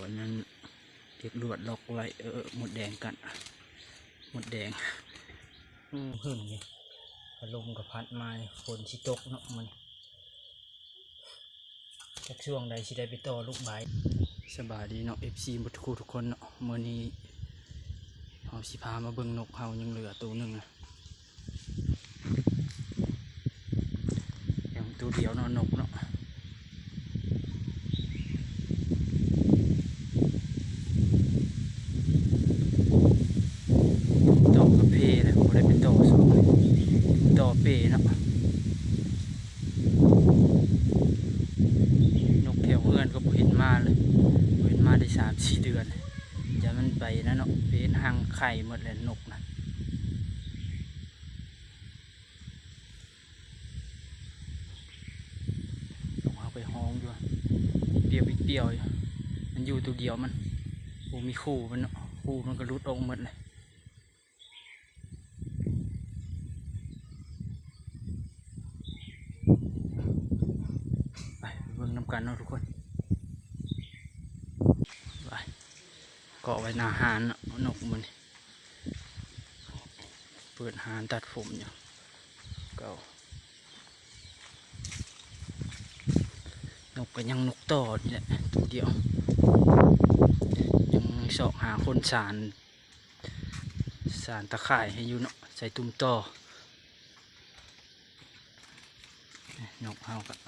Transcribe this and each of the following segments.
อันนั้นเด็กลวดล็อกไว้หมดแดงกันหมดแดงหึ่งนี่ลมกับพัดมาฝนชิตกเนาะมันจากช่วงใดสิได้ไปต่อลูกใบสบายดีเนาะ FC หมดทุกคนเนาะมื้อนี้เอาสิพามาเบิ่งนกเฮายังเหลือตัวหนึ่งนะยังตัวเดียวเนาะนกเนาะต่อกระเพเลยบ่ได้เป็นต่อสองต่อเปเนาะนกแถวเฮือนก็บ่เห็นมาเลยบ่เห็นมาได้3-4 เดือนจะมันไปนะเนาะเป็นหางไข่หมดเลยนกนะต้องเอาไปห้องด้วยเปรี้ยวอยู่มันอยู่ตัวเดียวมันมีคู่มันเนาะคู่มันก็รุดออกหมดเลยไปเบิ่งน้ำกันเนาะทุกคนไปเกาะไว้หน้าหานนกมันเปิดหานตัดผมอยู่เก่านกก็ยังนกต่อนี่แหละตัวเดียวยังเสาะหาคนสารตะข่ายให้อยู่เนาะใส่ตุ้มต่อนกเฮากัน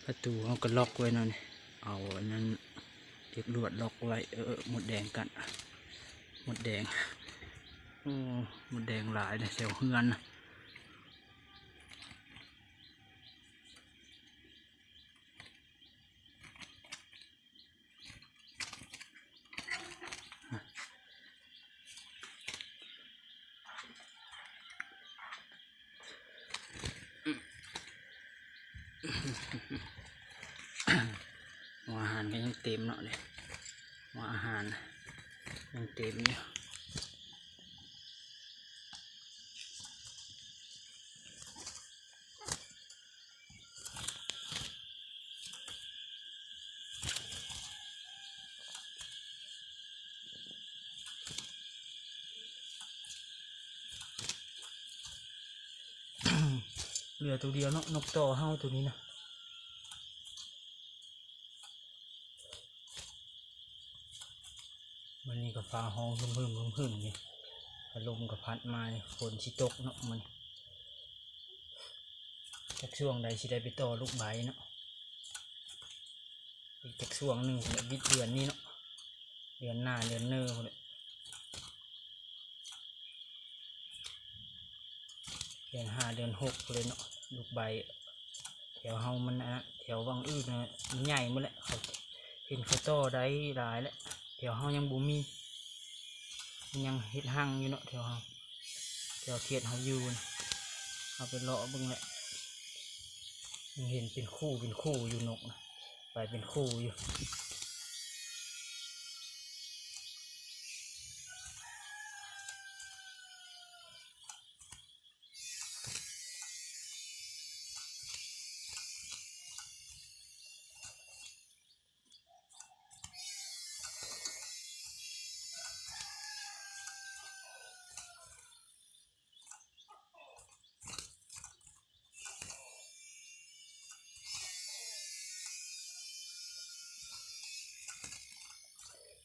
ประตูเขาก็ล็อกไว้นั่นเอาอันนั้นเด็กลวดล็อกไว้หมดแดงกันหมดแดงหมดแดงหลายเลยแถวเฮือนนะหัวอาหารก็ยังเต็มเนาะเลยหัวอาหารยังเต็มอยู่เหลือตัวเดียวเนาะนกต่อเฮาตัวนี้นะมันนี่ก็ฟ้าห้องพึ่มนี่ลมกับพัดมาฝนชิตกเนาะมันจากช่วงใดสิได้ไปต่อลูกใบเนาะอีกจากช่วงหนึ่งวิดเดือนนี้เนาะเดือนหน้าเดือนเนอร์เลยเดือน5เดือน6เลยเนาะลูกใบแถวเฮามันนะแถววังอื้อนะมันใหญ่หมดแหละเขาเห็นเขาต่อได้หลายแล้วแถวเฮายังบ่มียังเฮ็ดหั่งอยู่เนาะแถวเฮาแถวเขตเฮาอยู่เอาไปเลาะเบิ่งแหละยังเห็นเป็นคู่อยู่นกนะไปเป็นคู่อยู่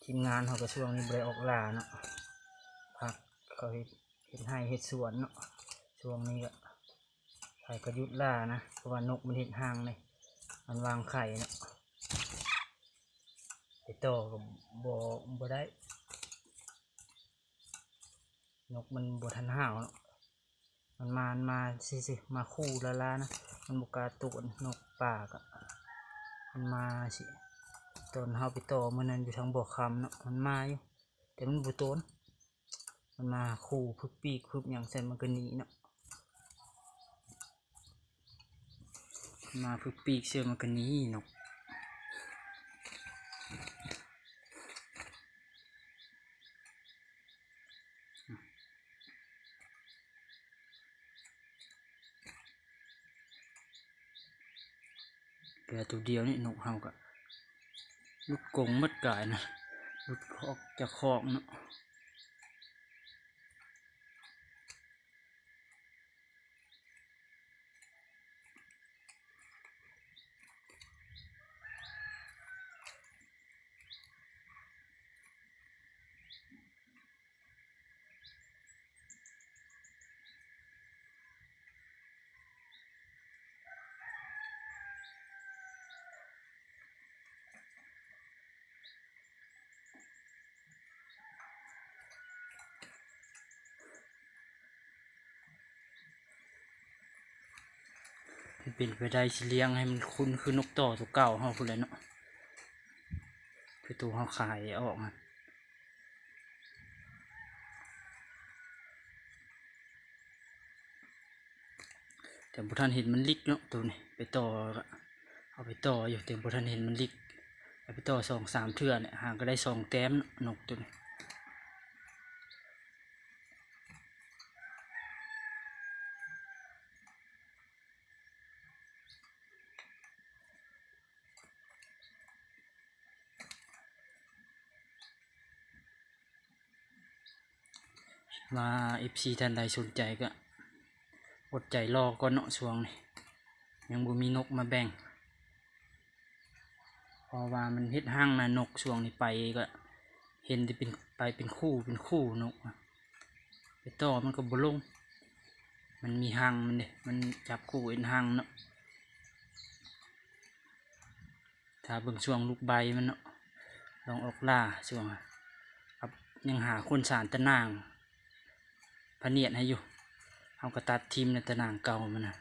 ทีมงานเขาก็ช่วงนี้บ่ได้ออกล่าเนาะพักเขาเฮ็ดให้เฮ็ดสวนเนาะช่วงนี้ก็ไข่ก็ยุดล่านะเพราะว่านกมันเฮ็ดห่างเลยมันวางไข่เนาะไปต่อก็บ่ได้นกมันบ่ทันห่าวเนาะมันมาสิมาคู่ละนะมันบ่กล้าตุนนกป่าก็มันมาสิตอนเฮาไปต่อมันนั้นอยู่ทางบ่อคำเนาะมันมาอยู่แต่มันบ่โตนมันมาคู่พึบปีกพึบอย่างเส้นมันก็หนีเนาะมาพึบปีกเสื้อมันก็หนีนก ลือตัวเดียวนี่นกเฮาก็ลุดกรงมัดกายนะลุดออกจากคอกเนาะเป็นไปได้สิเลี้ยงให้มันคุ้นคือนกต่อตัวเก่าเฮาพุ่นแหละเนาะคือตัวเฮาขายออกมันแต่บุท่านเห็นมันลิกเนาะตัวนี้ไปต่อเอาไปต่ออยู่แต่บุท่านเห็นมันลิกเอาไปต่อ2-3 เทื่อเนี่ยห่างก็ได้2 แต้มนกตัวนี้มาFC ท่านใดสนใจก็อดใจรอก่อนเนาะช่วงนี้ยังบ่มีนกมาแบ่งเพราะว่ามันเฮ็ดห้างนะนกช่วงนี้ไปก็เห็นที่เป็นคู่นกไปต่อมันก็บ่ลงมันมีห้างมันเด้มันจับคู่เอ็นห้างเนาะถ้าเบิ่งช่วงลูกใบมันเนาะลองออกล่าช่วงครับยังหาคนสานตะนางพะเนียดให้อยู่เอากระตัดทีมในตะนางเก่ามันนะ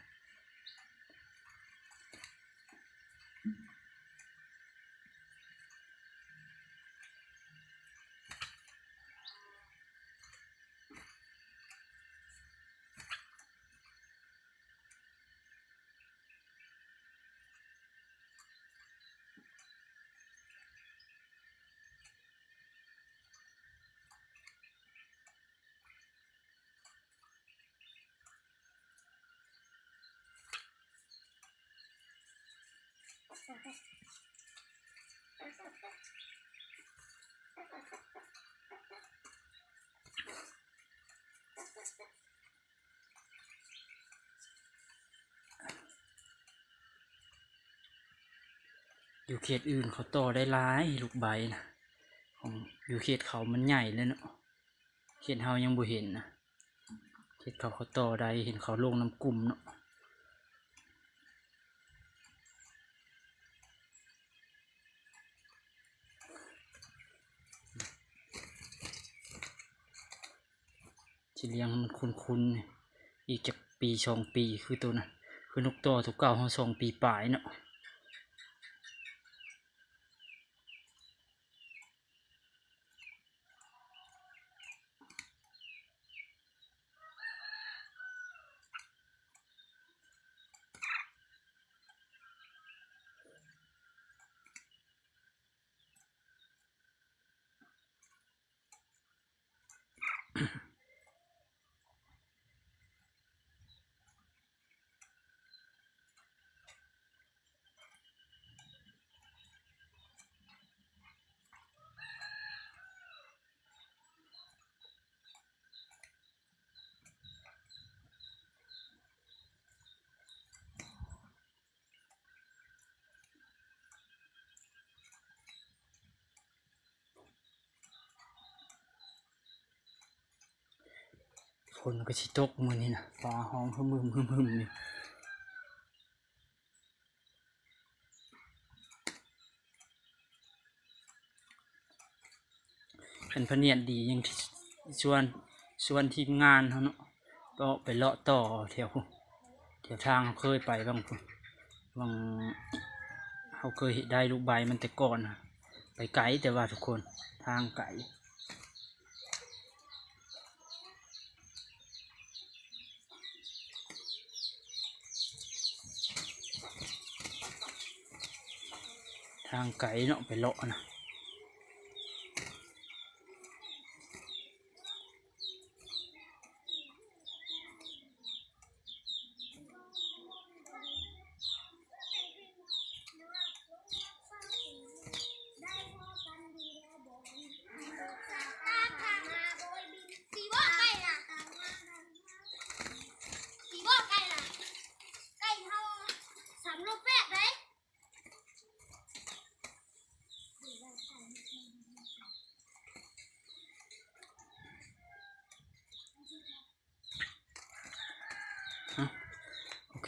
อยู่เขตอื่นเขาต่อได้หลายลูกใบนะของอยู่เขตเขามันใหญ่เลยเนาะเขตเฮายังบ่เห็นนะเขตเขาต่อได้เห็นเขาลงน้ำกลุ่มเนาะสิเลี้ยงมันคุ้นๆอีกจาก1-2 ปีคือตัวน่ะคือนกต่อตัวเก่าเฮา2 ปีปลายเนาะฝนก็สิตกมื้อนี้นะฟ้าห้องหึมนี่เป็นพะเนียดดียังชวนทีมงานเขาเนาะก็ไปเลาะต่อแถวทางเขาเคยไปบางเขาเคยได้ลูกใบมันแต่ก่อนนะไปไกลแต่ว่าทุกคนทางไกลเนาะไปเลาะนะ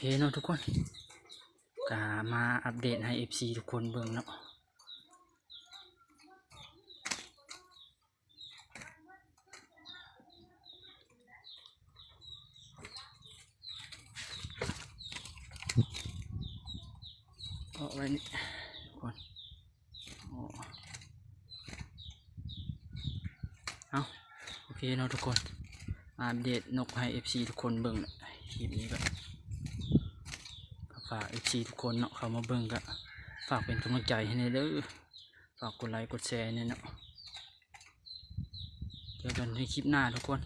เนาะทุกคนก็มาอัปเดตให้ FC ทุกคนเบิ่งเนาะเอาไว้นี่ก่อนเอาโอเคเนาะทุกคนอัปเดตนกให้ FC ทุกคนเบิ่งคลิปนี้ก็ฝาก FC ทุกคนเนาะเข้ามาเบิ่งก็ฝากเป็นกำลังใจให้ในเด้อฝากกดไลค์กดแชร์เนี่ยเนาะเจอกันในคลิปหน้าทุกคน